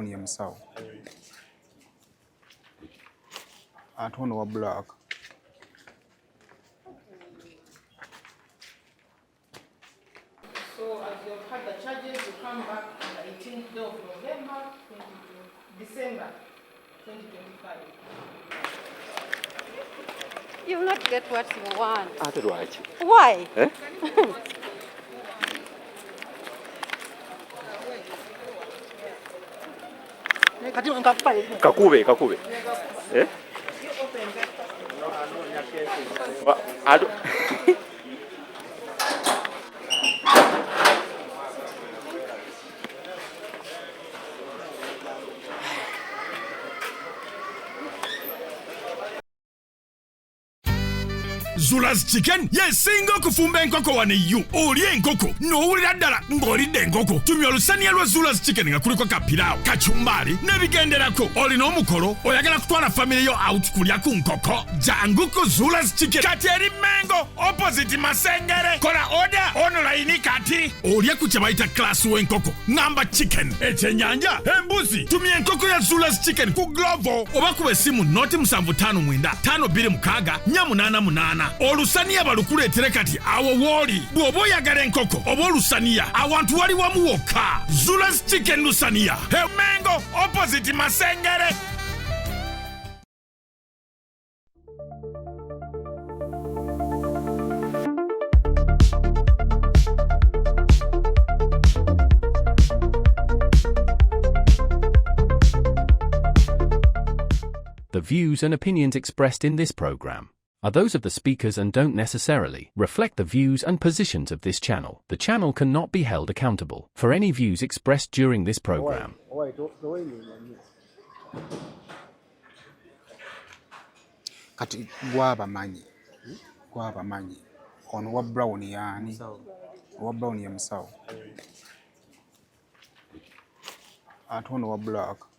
brown ya musawo. Ate ono wa black. So as you've had the charges, you come back on the 18th day of November, December 2025. You will not get what you want. Otherwise. Why? Eh? Kakube. Eh? Zula's Chicken yesinga okufumba enkoko wano eyo oli enkoko n'owulira ddala ng'olidde enkoko tumya olusaniya lwa Zula's Chicken nga kuliko kapiraawo kachumbari n'ebigenderako olina omukolo oyagala kutwala famire yo out kulya ku nkoko jangu ku Zula's Chicken kati eri Mengo opposite Masengere kola order online kati olya ku kye bayita class w'enkoko ngamba chicken ekyenyanja embuzi tumya enkoko ya Zula's Chicken ku Glovo oba kuba essimu noti 759 526 488 olusaniya balukuleetere kati awo wooli bw'oba oyagala enkoko oba olusaniya awantu wali wamu wokka Zula's Chicken lusaniya Mengo opposite Masengere. The views and opinions expressed in this program are those of the speakers and don't necessarily reflect the views and positions of this channel. The channel cannot be held accountable for any views expressed during this program. Kati gwabamanyi ono wa brown yani wa brown ya musawo ate ono wa black.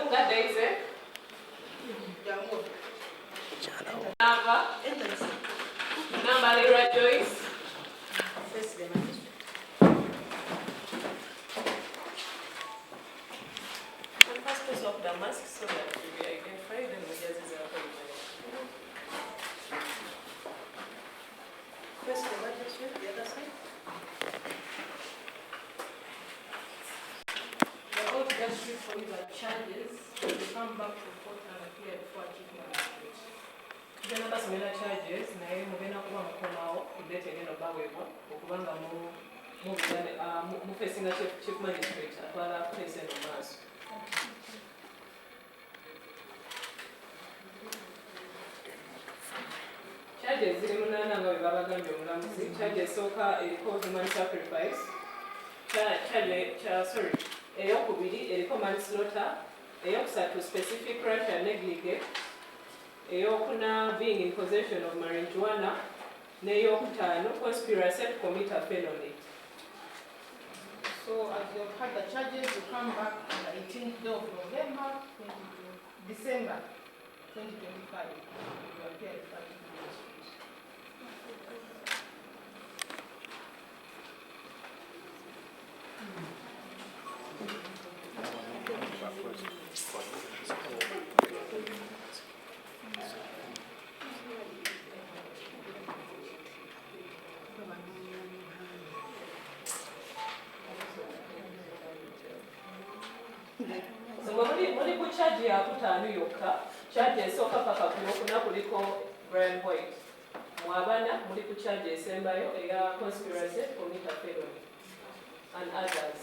Lunga Daisy. Nava. Nambalira Joyce. And first place of the mask so that we identify them with the First, the other side. We're going to just shoot for you the charges. We come back to court and appear before chief magistrate. Then about some other charges, naye mugenda kuba mukomawo kudete ngeno baweebwa okubanga mu facing chief magistrate atwala place eno maaso. Charges ziri munaana nga bwe babagambye omulamuzi. Charges esooka eriko human sacrifice. Eyokubiri eriko manslaughter. Eyokusatu specific crush and negligence. Eyokuna being in possession of marijuana. Neyokutaano conspiracy to commit a felony. So as you've had the charges, you come back on the 18th day of November, December 2025. You appear before the magistrate. So when we charge ya kutaano yokka, charge esooka paka kulokuna kuliko Brian White. Mwabana muli ku charge esembayo eya conspiracy to commit a felony and others.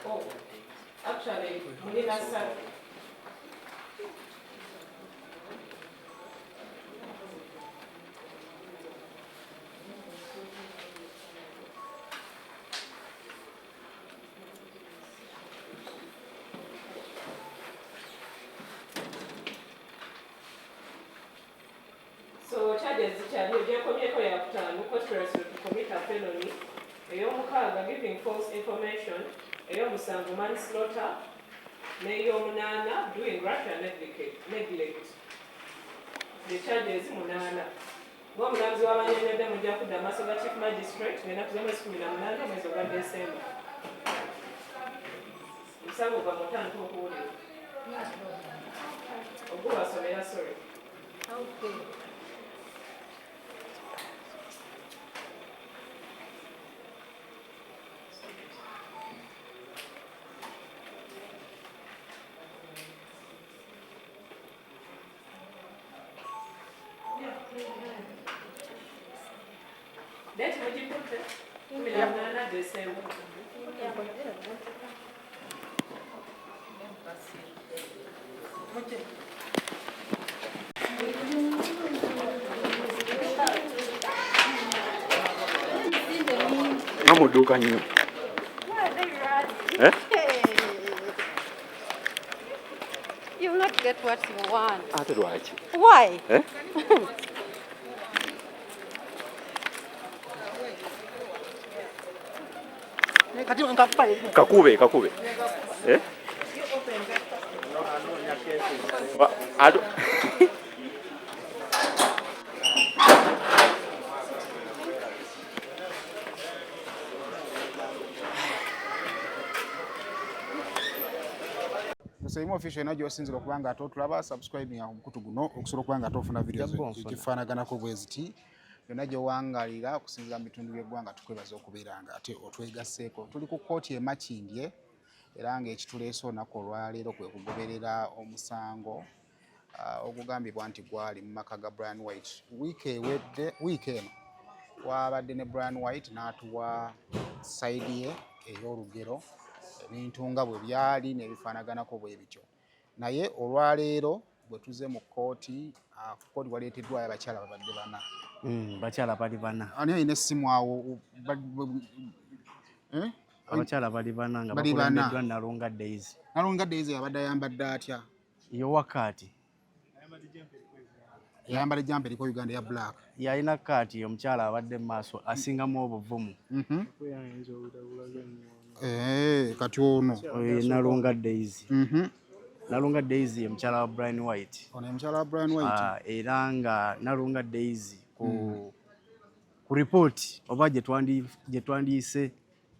Oh, actually, muli nasatu. So charges ejekomyeko ya kutaano conspiracy to commit a felony, ey'omukaaga giving false information, ey'omusanvu manslaughter, n'ey'omunaana doing rash and neglect. The charges munaana. Ng'omulamuzi w'abanyonyodde mujja kudda maaso ga chief magistrate ng'ennaku z'omwezi 18 omwezi ogwa December. Omusango gwa mutandika okuwulira. Ogubasomera sorry. Okay. Date mujipute 18 December. Namuduka nnyo. Eh? You will not get what you want. Ate lwaki? Why? Eh? Kakube. Eh? Nsema official ena gy'osinzira okubanga ate otulaba subscribing ku mukutu guno okusobola okubanga ate ofuna videos ekifaanaganako bweziti byonna gy'owangalira okusinzira mu bitundu by'eggwanga tukwebaza okubeera nga ate otwegasseeko. Tuli ku kkooti e Makindye era ng'ekituleese olunaku olwaleero kwe kugoberera omusango ogugambibwa nti gwali mu maka ga Brian White. Wiiki eno wabadde ne Brian White n'atuwa sayidi ye ey'olugero ebintu nga bwe byali n'ebifaanaganako bwe bityo. Naye olwaleero bwe tuze mu kkooti waleeteddwayo abakyala babadde bana. Bakyala bali bana. Ani alina essimu awo? Abakyala bali bana nga bakulembeddwa Nalunga Daisy. Nalunga Daisy yabadde ayambadde atya? Yo wakati. Yayambadde jampa eriko Uganda ya black. Yalina kati omukyala abadde mu maaso asingamu obuvumu. kati ono Nalonga Daisy. Mhm. Nalonga Daisy ye mukyala wa Brian White. Ono mukyala wa Brian White. Era nga Nalonga Daisy ku report oba gye twandiyise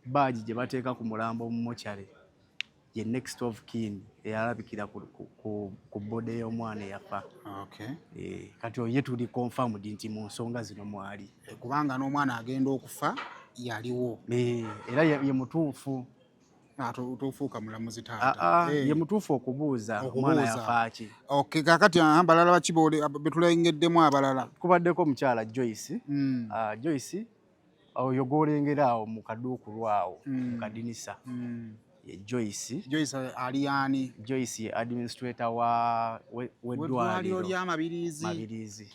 badge gye bateeka ku mulambo mu mochare ye next of kin eyalabikira ku bode y'omwana eyafa. Okay. Kati oye tuli confirmed nti mu nsonga zino mwali. Kubanga n'omwana agenda okufa yaliwo. Era ye mutuufu. Tufuuka mulamuzi taata. Ye mutuufu okubuuza omwana yafa ki. Okay, kakati abalala bakibole betulengeddemu abalala. Kubaddeko omukyala Joyce. Joyce oyo gw'olengera awo mu kaduuku lwawo mu kadinisa. Joyce ali ani? Joyce ye administrator wa weddwaliro lya Mabirizi.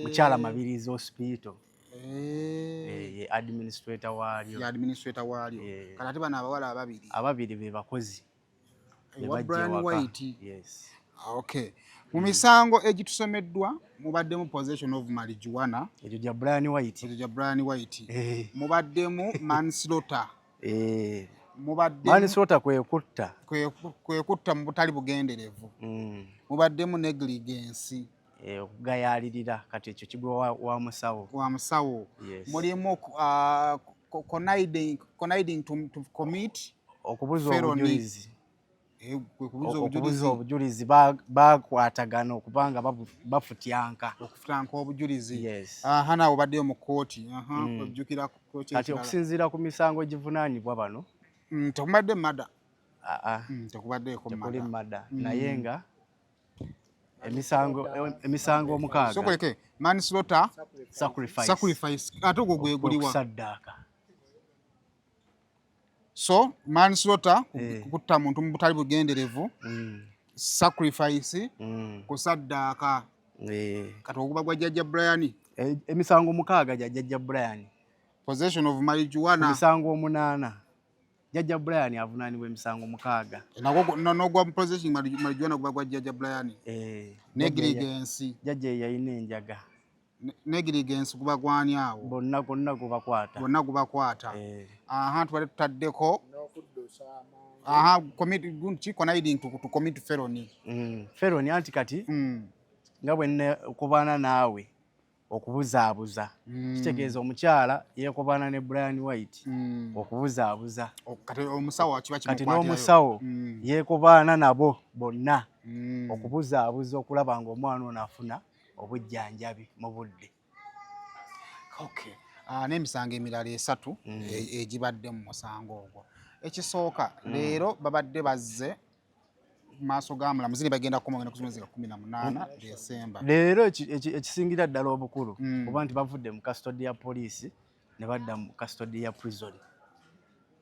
Mukyala Mabirizi hospital. Ye administrator walyo. Kati ate bano abawala ababiri be bakozi. Wa Brian White. Yes. Okay. Mu misango egitusomeddwa mubaddemu possession of marijuana. Egyo gya Brian White. Mubaddemu manslaughter. Manslaughter kwekutta mu butali bugenderevu. Mubaddemu negligence. Okugayalirira kati ekyo kigwa wa musawo. Mulimu conniving to commit okubuza obujulizi bakwatagana okubanga bafutyanka obujulizi. Naawe obaddeyo mu kooti. Ojjukira kati okusinziira ku misango egivunaanibwa bano tekubadde mada. Tekubaddeeko mada naye nga emisango omukaaga sokoleke manslaughter, sacrifice ate ogwo gwe guliwa okusaddaaka. So manslaughter kutta muntu mu butali bugenderevu, sacrifice kusaddaaka. Kati oguba gwa jjajja Brian. Emisango omukaaga gya jjajja Brian. Possession of marijuana. Emisango omunaana jjajja Brian avunaanibwa emisango mukaaga. N'ogwa possession marijuana guba gwa jjajja Brian. Negligence. Jjajja yalina enjaga. Negligence guba gwani awo? Bonna gubakwata. Tubadde tutaddeko conniving to commit felony. Felony anti kati nga bwe okubaana naawe okubuzaabuza. Kitegeeza omukyala yeekobaana ne Brian White okubuzaabuza. Kati n'omusawo yeekobaana nabo bonna okubuzaabuza okulaba ng'omwana ono afuna obujjanjabi mu budde. N'emisango emirala 3 egibadde mu musango ogwo. Ekisooka leero babadde bazze maaso ga mulamuzi ne bagenda kumugenda ku mwezi 18 Desemba. Leero ekisingira ddala obukulu kuba nti bavudde mu custody ya police ne badda mu custody ya prison.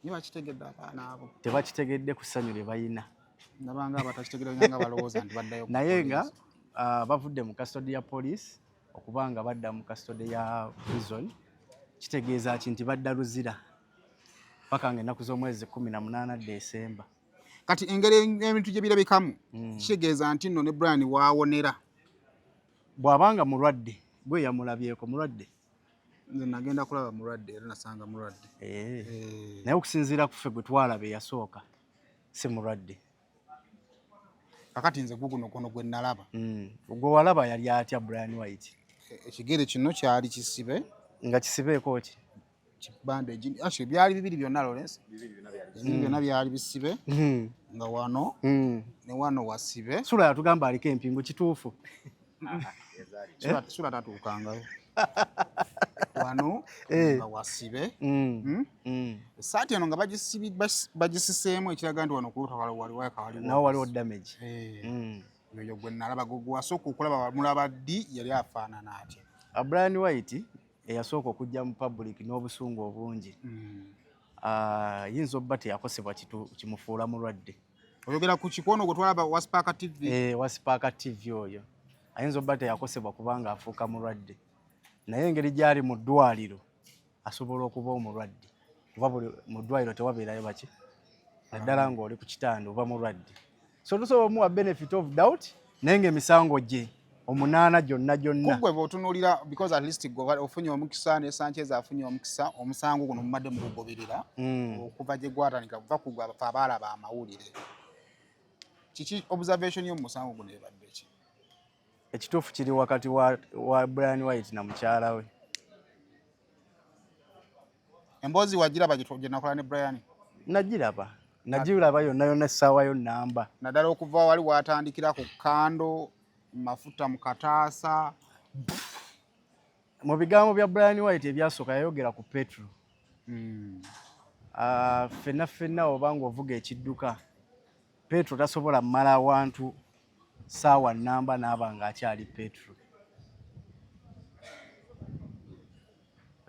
Bakitegedde abaana abo? Tebakitegedde ku ssanyu lye bayina. Nabanga batakitegedde nga balowooza nti baddayo. Naye nga bavudde mu custody ya police okubanga badda mu custody ya prison kitegeeza nti badda luzira paka ng'ennaku z'omwezi 18 Desemba. Kati engeri ebintu gye birabikamu kitegeeza nti nno ne Brian waawonera. Bw'abanga mulwadde gwe yamulabyeko mulwadde. Nze nagenda kulaba mulwadde era nasanga mulwadde. Naye okusinziira ku ffe gwe twalaba eyasooka si mulwadde. Kakati nze guno gwe nalaba. Gwe walaba yali atya Brian White? Ekigere kino kyali kisibe. Nga kisibeeko ki? Bandage. Byali bibiri byonna Lawrence. Byonna byali bisibe. Nga wano ne wano wasibe. Sula yatugamba aliko empingu kituufu. Sula tatuukangayo. Wano nga wasibe. Saati eno nga bagisiseemu ekiraga nti wano kuluta waliwo. Nawo waliwo damage. Eyo gwe nalaba gwasooka okulaba mulaba ddi yali afaanana atya. Brian White eyasooka okujja mu public n'obusungu obungi. Yinza obba teyakosebwa kimufuula mulwadde. Oyogera ku kikono gwe twalaba Waspark TV? Waspark TV oyo. Ayinza obba teyakosebwa kubanga afuuka mulwadde. Naye engeri gy'ali mu ddwaliro asobola okuba omulwadde. Kuba mu ddwaliro tewabeerayo baki? Naddala ng'oli ku kitanda oba mulwadde. So tusobola omuwa benefit of doubt naye ng'emisango gye omunaana gyonna kugwe bw'otunuulira because at least gwe ofunye omukisa ne Sanchez afunye omukisa omusango guno mumadde mu kugoberera okuva gye gwatandika kuva ku abaalaba amawulire kiki observation y'omusango guno ebadde ki ekituufu kiri wakati wa Brian White na mukyala we emboozi wagiraba gye nakola ne Brian nagiraba yonna essaawa yo namba naddala okuva wali watandikira ku kando mafuta mu kataasa mu bigambo bya Brian White ebyasooka yayogera ku Petro ffenna oba ng'ovuga ekidduka Petro tasobola mmala awantu ssaawa namba n'aba ng'akyali Petro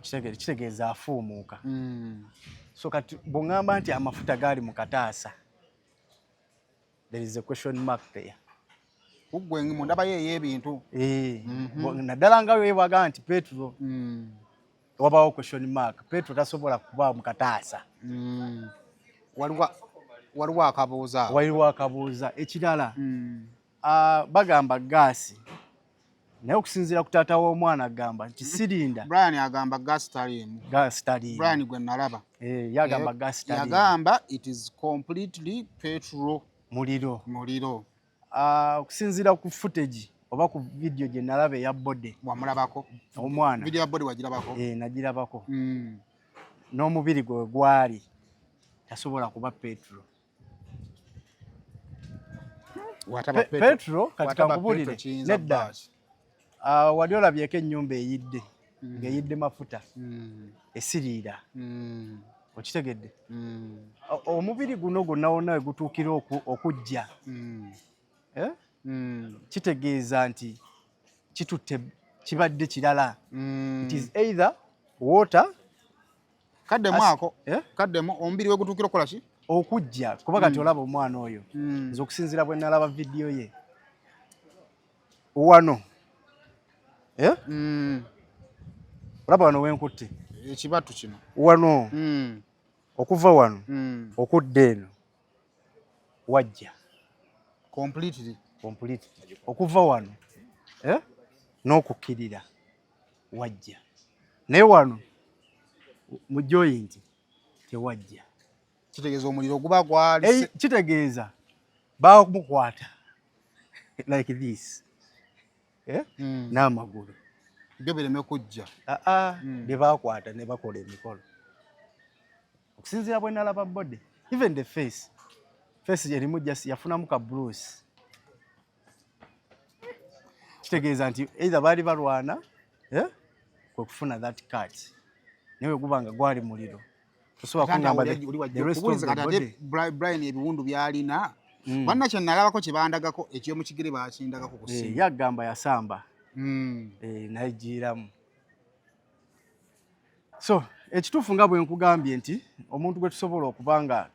kitegeeza afuumuuka so kati bw'oŋŋamba nti amafuta gaali mu kataasa there is a question mark there kugwe mu ndaba ye ey'ebintu naddala nga weebaga nti Petro wabawo question mark Petro tasobola kuba mu kataasa waliwo akabuuza ekirala bagamba gaasi naye okusinziira ku taata w'omwana agamba nti sirinda Brian agamba gaasi taliimu Brian gwe nalaba yagamba gaasi taliimu yagamba it is completely petrol muliro okusinziira ku footage oba ku video gye nalaba eya bode wamulabako omwana video ya bode wagirabako nagirabako n'omubiri gwe gwali tasobola kuba petro petro kati kankubulire nedda wali olabyeko ennyumba eyidde ng'eyidde mafuta esiriira okitegedde omubiri guno gwonna wonna we gutuukira okujja kitegeeza nti kitutte kibadde kirala it is either water kaddemu omubiri we gutuukira okukola ki okujja kuba kati olaba omwana oyo nze okusinziira bwe nalaba vidiyo ye wano olaba wano wenkutte ekibatu kino wano okuva wano okudda eno wajja completely okuva wano n'okukkirira wajja naye wano mu joint tewajja kitegeeza omuliro guba gwali kitegeeza bamukwata like this n'amagulu byo bireme kujja bye bakwata ne bakola emikolo okusinziira bwe nalaba bode even the face gyerimu jasi yafunamu ka bruce kitegeeza nti either baali balwana kwe kufuna that cut naye guba nga gwali muliro Brian ebiwundu byalina wanna kye nalabako kye bandagako ekyomukigere bakindagako ku simu yagamba yasamba naye giiramu so ekituufu nga bwe nkugambye nti omuntu gwe tusobola okuba nga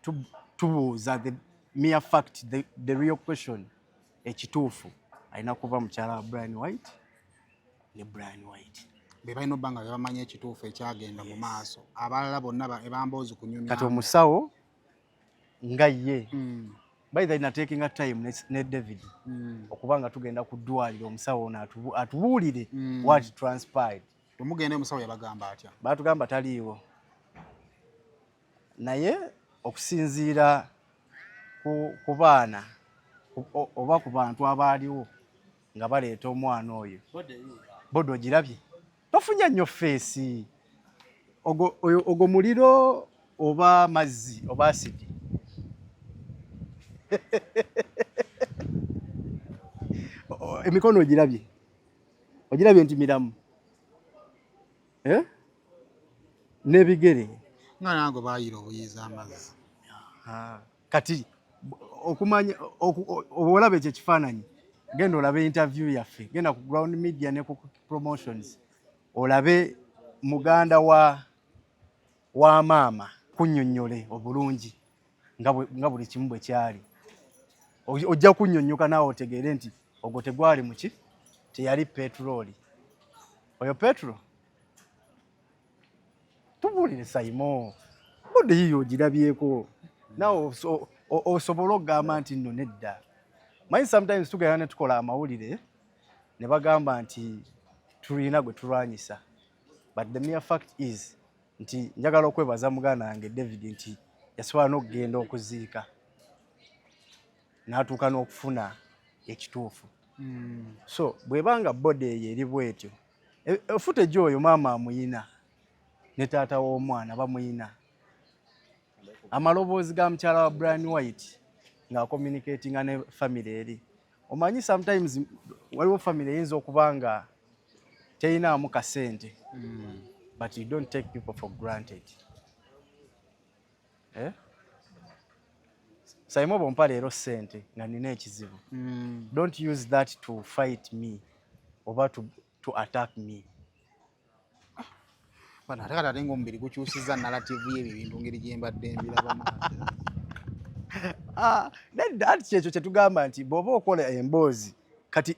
tubuuza the mere fact the real question ekituufu alina kuba mukyala wa Brian White ne Brian White be balina obba nga bamanya ekituufu ekyagenda mu maaso abalala bonna ebamboozi kunyumya kati omusawo nga ye by the taking a time ne David okuba nga tugenda ku ddwaliro omusawo ono atubuulire what transpired omugenda omusawo yabagamba atya baatugamba taliiwo naye okusinziira ku baana oba ku bantu abaaliwo nga baleeta omwana oyo bode ogirabye bafunya nnyo feesi ogwo muliro oba mazzi oba asidi emikono ogirabye nti miramu n'ebigere nga nange baayira obuyiza amazzi kati okumanya olaba ekyo ekifaananyi genda olabe interview yaffe genda ku ground media ne ku promotions olabe muganda wa maama kunnyonnyole obulungi nga buli kimu bwe kyali ojja kunnyonnyoka naawe otegeere nti ogwo tegwali muki teyali petroli oyo petro tubuulire Saimo bode yiyo ogirabyeko naawe osobola okugamba nti nno nedda manyi sometimes tugenda ne tukola amawulire ne bagamba nti tulina gwe tulwanyisa, but the mere fact is nti njagala okwebaza muganda wange David nti yasobola n'okugenda okuziika n'atuuka n'okufuna ekituufu. So bwebanga bode eyo eri bwetyo, footage oyo maama amuyina ne taata w'omwana bamuyina, amaloboozi ga mukyala wa Brian White nga communicatinga ne family eri. Omanyi sometimes waliwo family eyinza okuba nga teyinaamu kasente, but you don't take people for granted. Saimo bompa leero sente nga nina ekizibu. Don't use that to fight me oba to attack me. Bana atakata atenga omubiri gukyusiza narrative y'ebyo bintu ngeri gye mbadde mbiraba. That kyekyo kye tugamba nti bw'oba okola emboozi kati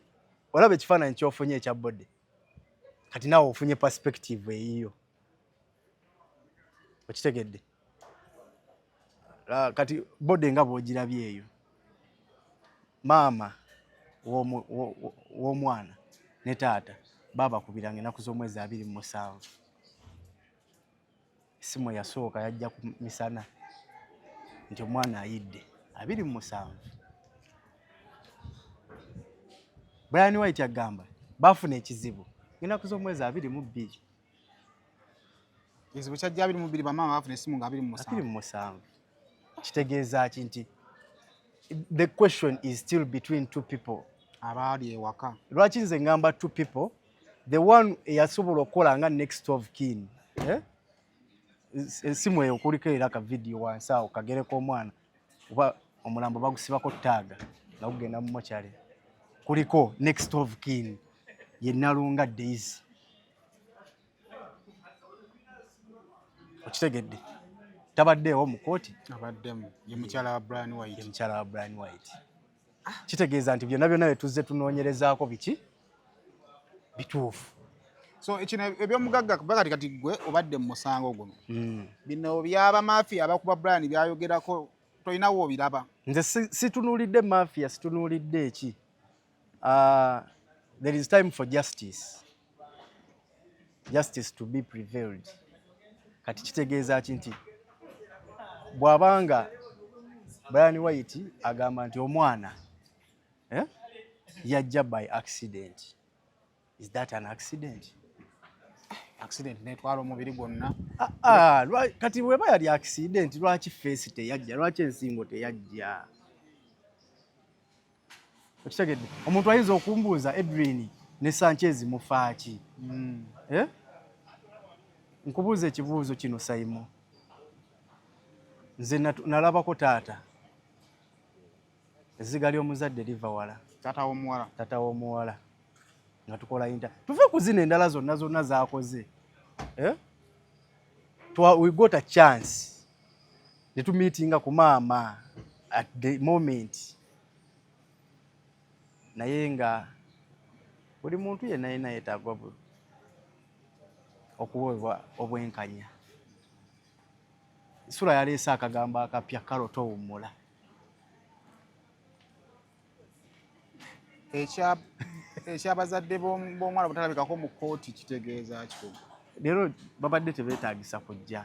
olaba ekifaananyi ky'ofunye ekya bode, kati naawe ofunye perspective eyiyo. Okitegedde? Kati bode nga bw'ogirabye eyo, maama w'omwana ne taata baabakubiranga ennaku z'omwezi 27. Simu yasooka yajja ku misana nti omwana ayidde 27. Brian White agamba baafuna ekizibu ennaku z'omwezi 22. Ekizibu kyajja 22 bamaama baafuna essimu nga 27. Kitegeeza ki nti the question is still between two people. Abaali ewaka. Lwaki nze ngamba two people? The one eyasobola okukola nga next of kin. Essimu eyo kuliko era ka video wansi awo kagereko omwana oba omulambo bagusibako taaga nga gugenda mu mochari. Kuliko next of kin ye Nalunga Daisy. Okitegedde? Tabaddeewo mu kooti? Abaddemu. Ye mukyala wa Brian White. Ye mukyala wa Brian White. Kitegeeza nti byonna byonna bye tuzze tunoonyerezaako biki? Bituufu. So ekino ebyomugagga kubagati kati gwe obadde mu musango guno. Bino byaba mafia abakuba Brian byayogerako tolinawo obiraba. Nze situnuulidde mafia, situnuulidde eki. There is time for justice. Justice to be prevailed. Kati kitegeeza ki nti bw'abanga Brian White agamba nti omwana yajja by accident. Is that an accident? Accident netwala omubiri gwonna. Kati weba yali accident lwaki face teyajja, lwaki ensingo teyajja? Okitegedde? Omuntu ayinza okumbuuza Edwin ne Sanchez mufaaki. Nkubuuza ekibuuzo kino Saimo. Nze nalabako taata. Ezziga ly'omuzadde liva wala. Taata w'omuwala. Taata w'omuwala. Nga tukola tuve ku zino endala zonna zaakoze. We got a chance ne tumiitinga ku maama at the moment. Naye nga buli muntu yenna yenna yeetaaga okuweebwa obwenkanya. Sula yaleese akagambo akapya kalo towummula. Ekyabazadde b'omwana butalabikako mu kooti kitegeeza kiko. Leero babadde tebeetaagisa kujja.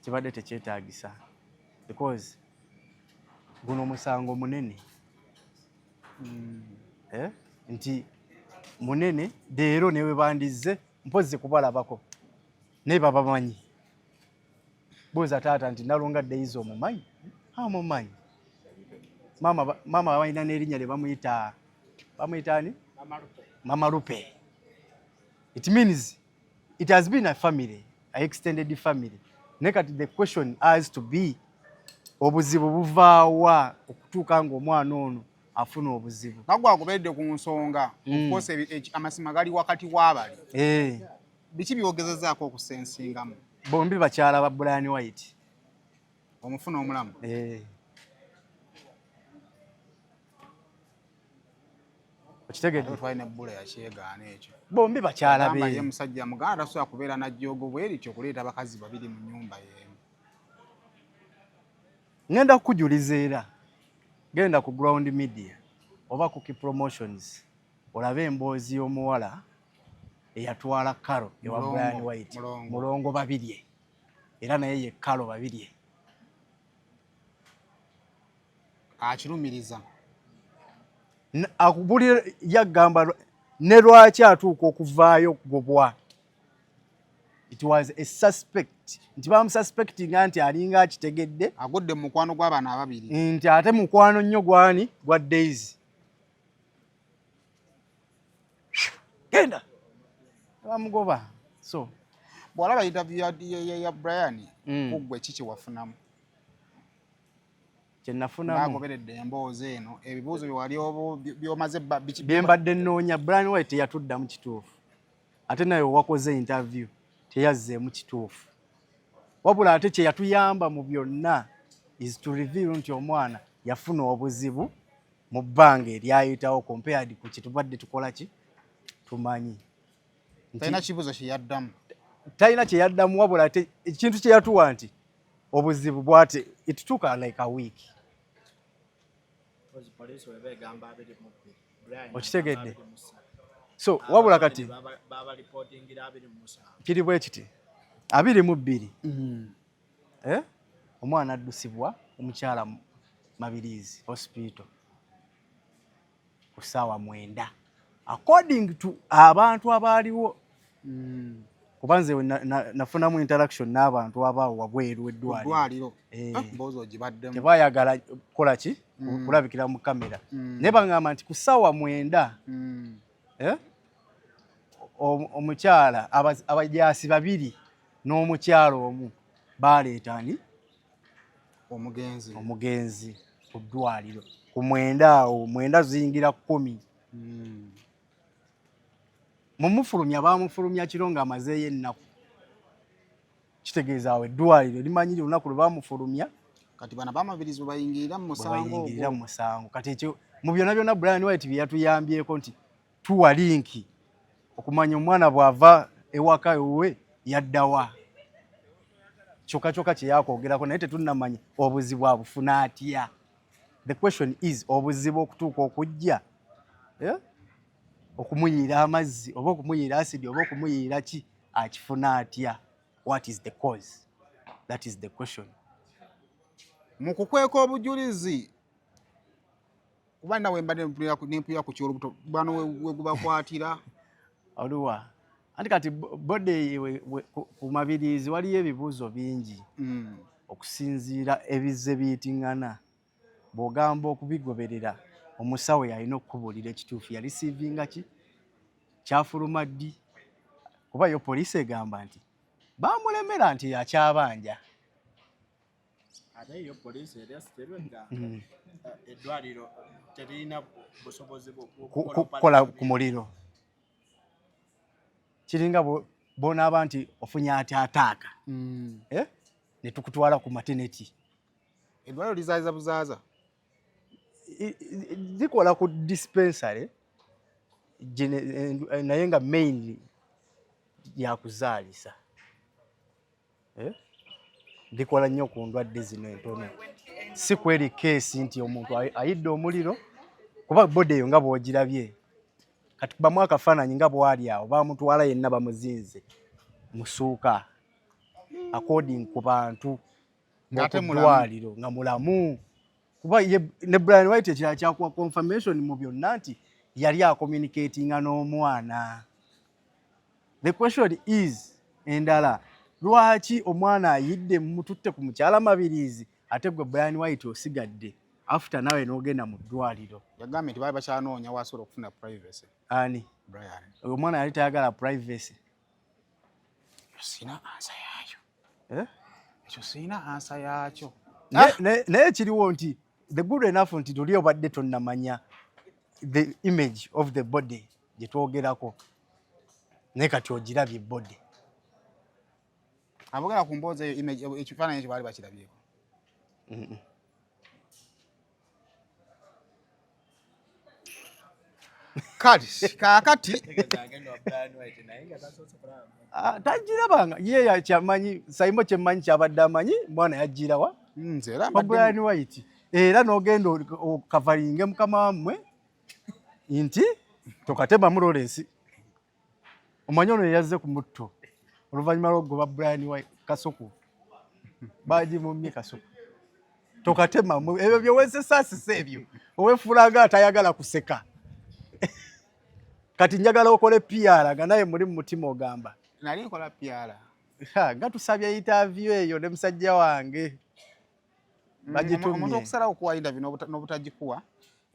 Kibadde tekyetaagisa. Because guno musango munene. Nti munene leero ne we bandizze mpozi kubalabako. Ne babamanyi. Buuza taata nti Nalunga Daisy omumanyi? Mumanyi. Mama balina n'erinnya lye bamuyita ani? Mama Lupe. It means it has been a family, an extended family. Nekati the question has to be obuzibu buvaawa okutuuka ng'omwana ono afuna obuzibu. Nagwe agoberedde ku nsonga. Of course amasima gali wakati w'abali. Biki byogezezaako okusensingamu? Bombi bakyala ba Brian White. Omufuna omulamu. Okitegedde? Twalina ebbula yakyegaana ekyo. Bombi bakyala be. Ye musajja muganda tasobola kubeera najjoogo bwerityo okuleeta abakazi babiri mu nnyumba y'emu. Ngenda kukujuliza era. Genda ku Ground Media oba ku Promotions. olabe emboozi y'omuwala eyatwala Kalo ewa Brian White mulongo babirye era naye ye Kalo babirye akirumiriza akubulira yagamba ne lwaki atuuka okuvaayo okugobwa. It was a suspect nti bamususpectinga nti alinga akitegedde agudde mu mukwano gw'abaana ababiri nti ate mukwano nnyo gwani gwa Daisy genda bamugoba. So bw'olaba interview ya Brian kuggwe kiki wafunamu kye nafunamu bagoberedde emboozi eno ebibuuzo byewali byomaze bye mbadde nnoonya. Brian White teyatuddamu kituufu ate naye wakoze interview teyazzeemu kituufu wabula ate kye yatuyamba mu byonna is to reveal nti omwana yafuna obuzibu mu bbanga eryayitawo compared ku kitubadde tukola ki tumanyi. talina kibuuzo kye yaddamu talina kye yaddamu wabula ate ekintu kye yatuwa nti obuzibu bwate it took like a week. Okitegedde so wabula kati kiri bwe kiti 22 omwana addusibwa omukyala Mabirizi hospital ku ssaawa 9 according to abantu abaaliwo kuba nze nafunamu interaction n'abantu abaawo wabweru eddwaliro mboozi ogibaddemu tebaayagala kukola ki kulabikira mu kamera naye baŋŋamba nti ku ssaawa 9 omukyala abajaasi 2 n'omukyala omu baaleeta ani omugenzi ku ddwaliro ku 9 awo 9 ziyingira 10 mumufulumya bamufulumya kiro ng'amazeeyo ennaku kitegeeza awo eddwaliro limanyi olunaku lwe bamufulumya kati bana bamabirizi bayingirira mu musango kati ekyo mu byonna byonna Brian White bye yatuyambyeko nti tuwa linki okumanya omwana bw'ava ewaka ewe yaddawa kyokka kye yakwogerako naye tetunnamanya obuzibu abufuna atya. The question is obuzibu okutuuka okujja okumuyiira amazzi oba okumuyiira asidi oba okumuyiira ki akifuna atya. What is the cause? That is the question. Mu kukweka obujulizi kuba nawe mbadde nempulira ku kyolubuto bano we gubakwatira oluwa anti kati bode ku Mabirizi waliyo ebibuuzo bingi okusinziira ebizze biyitiŋŋana bw'ogamba okubigoberera omusawo yalina okukubuulira ekituufu yarisiivinga ki kyafuluma ddi kuba yo poliisi egamba nti bamulemera nti akyabanja ate yo poliisi eryasterwenga eddwaliro terina busobozi kukola ku muliro kiringa bonaaba nti ofunye ati ataaka ne tukutwala ku maternity eddwaliro lizaaza buzaaza zikola ku dispensary naye nga mainly yakuzaalisa likola nnyo ku ndwadde zino entono si kweri keesi nti omuntu ayidde omuliro kuba bode eyo nga bw'ogirabye kati kubamu akafaananyi nga bwali awo bamutwala yenna bamuzinze musuuka according ku bantu muddwaliro nga mulamu kuba ne Brian White ekirala kyakuwa confirmation mu byonna nti yali acommunicatinga n'omwana. The question is endala lwaki omwana ayidde mututte ku mukyala Mabirizi ate gwe Brian White osigadde after nawe n'ogenda mu ddwaliro. Yagambye nti baali bakyanoonya wasobola okufuna privacy. Ani Brian omwana yali tayagala privacy. Sina ansa yaakyo ekyo sina ansa yaakyo naye kiriwo nti the good enough nti tuli obadde tonnamanya the image of the body gye twogerako naye kati ogirabye body abogera ku mboozi eyo image ekifaananyi ekyo baali bakirabyeko kati kaakati tagirabanga ye yakyamanyi sayimo kyemmanyi kyabadde amanyi mwana yagirawa Brian White era n'ogenda okavalinge mukama wammwe nti tokatema mu Lawrence omanyi ono yazze ku mutto oluvannyuma lw'ogoba Brian White Kasuku baji mumye Kasuku tokatema ebyo byewesesasisa ebyo owefulaga atayagala kuseka kati njagala okole PR nga naye muri mu mutima ogamba nali nkola PR nga tusabye interview eyo ne musajja wange bagitumye omuntu okusala okuwa interview n'obutagikuwa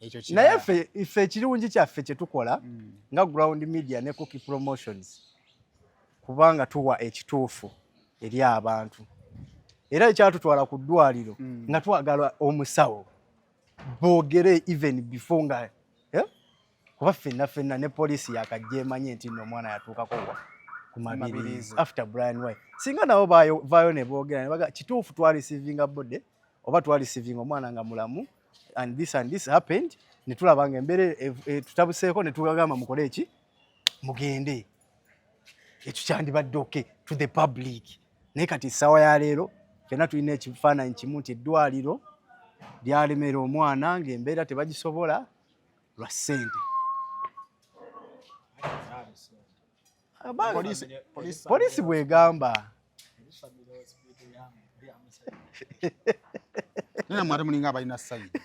ekyo kiri naye ffe ekirungi kyaffe kye tukola nga Ground Media ne Cookie Promotions kubanga tuwa ekituufu eri abantu era ekyatutwala ku ddwaliro nga twagala omusawo boogere even before nga kuba ffenna ne poliisi yakajja emanye nti nno omwana yatuukako ku mabirizi after Brian White singa nabo vaayo ne boogera ne baga kituufu twareceiving bode oba twareceiving omwana nga mulamu and this happened ne tulaba nga embeera tutabuseeko ne tugagamba mukole eki mugende ekyo kyandibadde okay to the public naye kati essaawa ya leero ffenna tulina ekifaananyi kimu nti eddwaliro lyalemera omwana ng'embeera tebagisobola lwa ssente poliisi bwegamba nina mwate mulinga abalina sayidi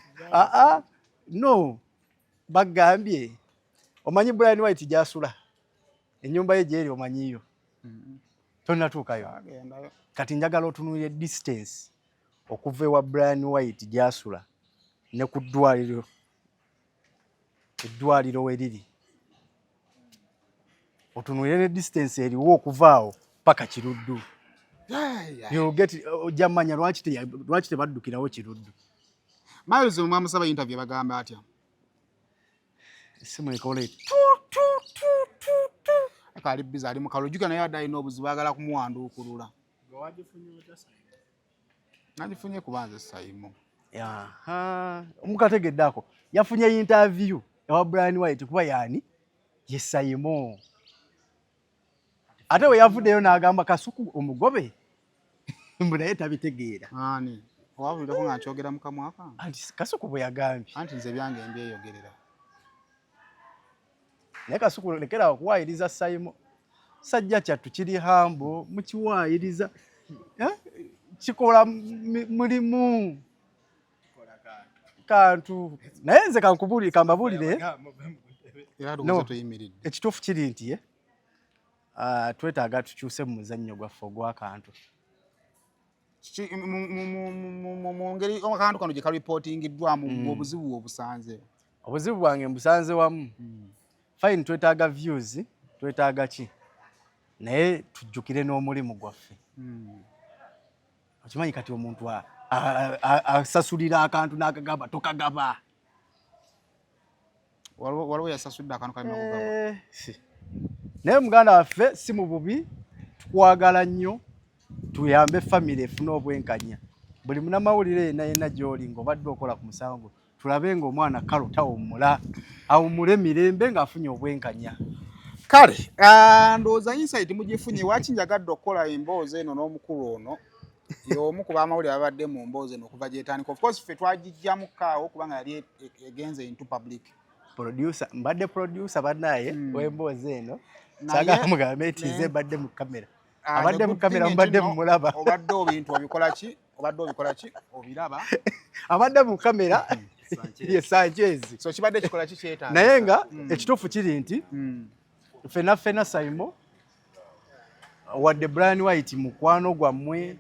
no bagambye omanyi Brian White gyasula ennyumba ye gyeri omanyiyo tonatuukayo kati njagala otunuulire distance okuva ewa Brian White gyasula ne ku eddwaliro we liri otunuulire ne distance eriwo okuva awo paka Kiruddu ojja mmanya lwaki tebaddukirawo Kiruddu Miles mwamusaba interview bagamba atya esimu ekole akali biza ali mu kalojjuka naye adda alina obuzibu agala kumuwanduukulula nagifunye kubanza Saimo omukategeddako yafunye interview ewa Brian White kuba yaani ye Saimo ate we yavuddeyo n'agamba Kasuku omugobe mbu naye tabitegeera ani owabulireko nga nkyogera mu kamwaka anti Kasuku bwe yagambye anti nze byange mbyeyogerera naye Kasuku lekera okuwaayiriza Saimo sajja kyattu kiri hambo mukiwaayiriza kikola mulimu kantu naye nze kambabulire ekituufu kiri nti twetaaga tukyuse mu muzannyo gwaffe ogw'akantu mu ngeri akantu kano gye kalipootingiddwamu obuzibu obusanze obuzibu bwange mbusanze wamu fine twetaaga views twetaaga ki naye tujjukire n'omulimu gwaffe okimanyi kati omuntu asasulira akantu n'akagamba tokagaba waliwo yasasulira akantu kalina okugaba naye muganda waffe si mu bubi tukwagala nnyo tuyambe famire efune obwenkanya buli munnamawulire yenna gy'oli ng'obadde okola ku musango tulabe ng'omwana kalo tawummula awummule mirembe ng'afunye obwenkanya kale ndowooza insight mugifunye waki njagadde okukola emboozi eno n'omukulu ono y'omu ku baamawulire ababadde mu mboozi eno okuva gyetandika of course ffe twagijjamu kaawo kubanga yali egenze into public mbadde producer bannaye w'emboozi eno saagala mugambe nti nze mbadde mu kamera abadde mu kamera mubadde mumulaba obadde obintu obikola ki obiraba abadde mu kamera ye Sanchez so kibadde kikola ki kyetaaga naye nga ekituufu kiri nti ffenna Saimo wadde Brian White mukwano gwammwe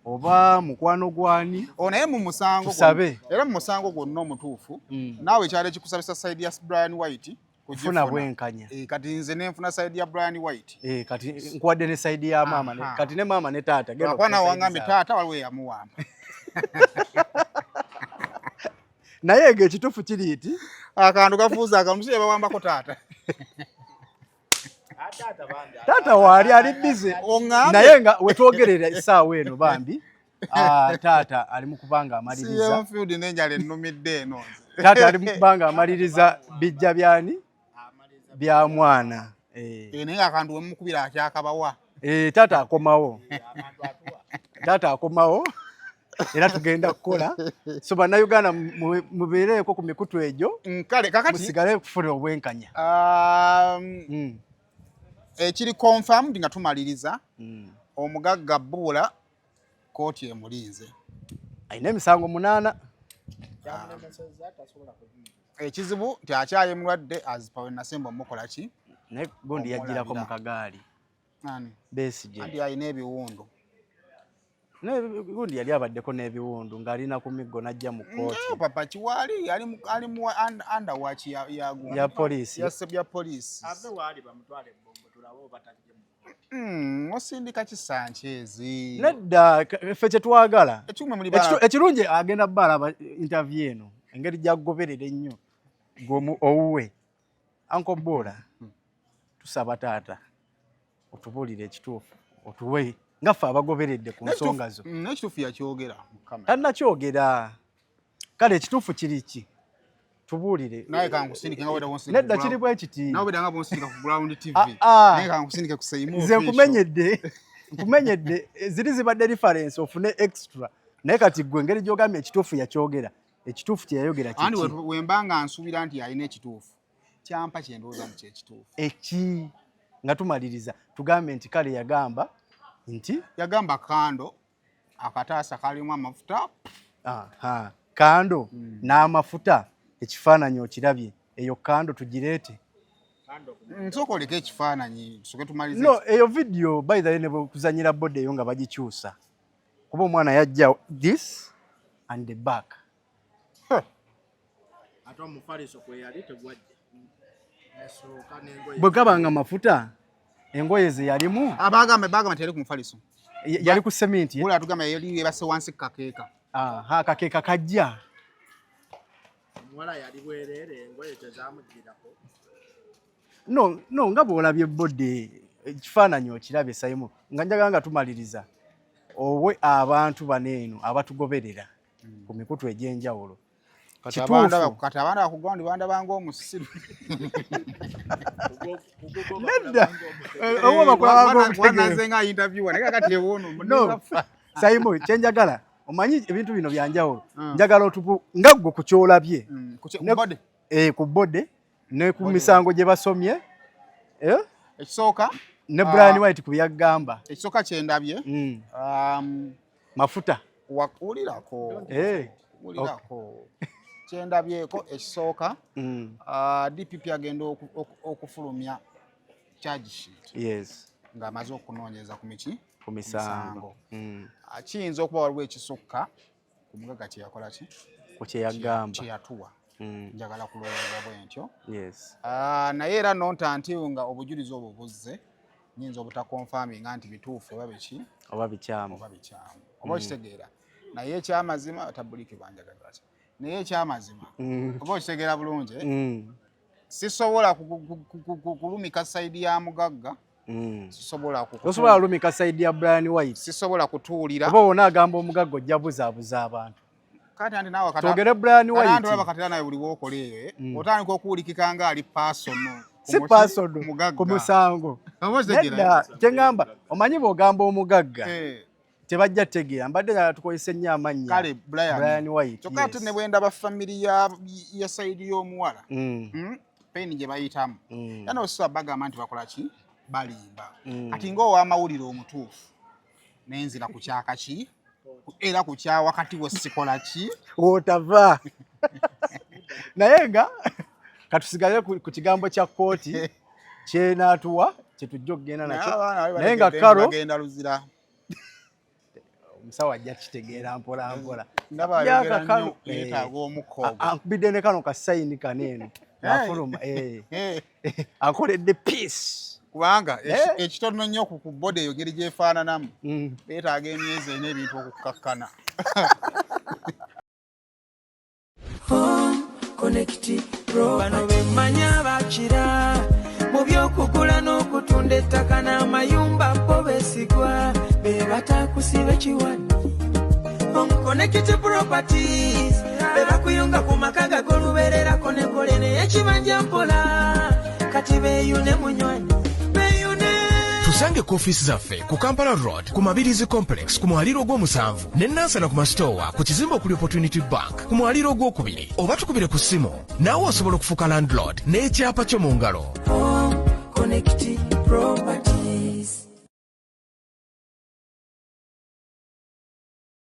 oba mukwano gwani naye mu musango tusabe era mu musango gwonna omutuufu naawe ekyalo ekikusabisa side ya Brian White kufuna bwenkanya kati nze nenfuna side ya Brian White kati nkuwadde ne side ya maama kati ne maama ne taata genda wangambe taata waliwo yamuwamba naye ng'ekituufu kiri nti akantu kafuuza akamusiye bawambako taata taata waali ali bize naye nga wetwogerera essaawa eno bambi taata ali mu kubanga amaliriza nenjala ennumidde eno taata ali mu kubanga amaliriza bijja byani bya mwana naye akantu wemukubira akyakabawa taata akomawo era tugenda kukola so bannayuganda mubeereeko ku mikutu egyo kale kakati musigale kufuna obwenkanya ekiri confirmed nga tumaliriza omugagga Bula kooti emulinze alina emisango 8 ekizibu nti akyaye mulwadde azipawe nasemba omukola ki naye gundi yajjirako mu kagaali nani Besigye andi alina ebiwundu gundi yali abaddeko n'ebiwundu ng'alina ku miggo n'ajja mu kooti papa Kiwali ali mu underwatch ya poliisi ya poliisi ave waali bamutwale ebombo tulabe obatadde osindika kisankyezi nedda ffe kyetwagala ekyuma muli bala ekirungi agenda bala interview eno engeri gy'agoberera ennyo gwomu owuwe Uncle Bula tusaba taata otubuulire ekituufu otuwe nga ffe abagoberedde ku nsonga zo n'ekituufu yakyogera tannakyogera kale ekituufu kiri ki tubuulire naye kankusindike nga weda wonsindike nedda kiri bwe kiti nawe weda nga wonsindika ku Ground TV naye kankusindike ku Seimu nze nkumenyedde ziri zibadde reference ofune extra naye kati gwe engeri gy'ogambye ekituufu yakyogera ekituufu kyeyayogera kiki andi wembanga nsuubira nti alina ekituufu kyampa kyendowooza mu kyekituufu eki nga tumaliriza tugambe nti kale yagamba kando akataasa kalimu amafuta kando n'amafuta ekifaananyi okirabye eyo kando tugireete nsooka oleka ekifaananyi tusoke tumalize no eyo video by the way ne kuzanyira bode eyo nga bagikyusa kuba omwana yajja this and the back ate omufaliso kwe yali tegwajja nesooka n'engoye bwe gabanga amafuta engoye ze yalimu bagamba teri ku mufaliso yali ku seminti Bula atugamba yali yebase wansi kakeeka kakeeka kajja omuwala yali bwereere engoye tezamugirako no nga bw'olabye bode ekifaananyi okirabye Saimu nga njagala nga tumaliriza owe abantu baneeno abatugoberera ku mikutu egy'enjawulo kati abaana bakugamba banda banga omusiru nedda wanaze nga interviewer naye kakati ewono Saimu kyenjagala omanyi ebintu bino byanjawulo njagala otupu nga gwe ku kyolabye ku bode ne ku misango gye basomye ekisooka ne Brian White ku byagamba ekisooka kyendabye mafuta wulirako kyendabyeko ekisooka DPP agenda okufulumya charge sheet ng'amaze okunoonyeza ku misango kiyinza okuba waliwo ekisukka ku mugagga kyeyakola ki ku kyeyagamba kyeyatuwa njagala kulowooza bwentyo naye era nontantiwe nga obujulizi obwo buzze nyinza obutakonfaminga nti bituufu oba bikyamu oba okitegeera naye ekyamazima tabuliki banjagala ki naye ekyamazima oba okitegeera bulungi sisobola kulumika sayidi ya mugagga sisobola kulumika sayidi ya Brian White sisobola kutuulira oba wona agamba omugagga ojja buzaabuza abantu kati andi naawe togere Brian White andi olaba katera nawe buli wookola eyo otandika okuwulikika nga ali personal si personal ku musango nedda kyengamba omanyi bw'ogamba omugagga tebajja tegeera mbadde tukozesa ennyo amannya kale Brian White kyokka ate ne bwendaba family ya sayidi y'omuwala peni gye bayitamu era n'osusa bagamba nti bakola ki balimba kati ng'owamawulire omutuufu n'enzira ku kyaka ki era ku kya wakati we sikola ki wotava naye nga katusigale ku kigambo kya kooti kyenaatuwa kyetujja okugenda nakyo naye nga karo bagenda luzira omusawo ajja kitegeera mpola mpola ankubidde ne kano kasayini kaneeno nafuluma ankoledde peace kubanga ekitono nnyo ku bode eyo ngeri gyefaananamu beetaaga emyezi n'ebintu okukkakkana bano bemmanya bakira mu by'okugula n'okutunda ettaka n'amayumba bo beesigwa be batakusiba kiwani Connect Properties be bakuyunga ku maka gagolubererako ne kole n'ekibanja mpola kati beeyune munywani Tusange ku office zaffe ku Kampala Road ku Mabirizi Complex ku mwaliro gw'omusanvu ne Nansana ku Mastowa ku kizimbe okuli Opportunity Bank ku mwaliro gw'okubiri oba tukubire ku ssimu naawe osobola okufuuka landlord n'ekyapa kyo mu ngalo. Connect Property.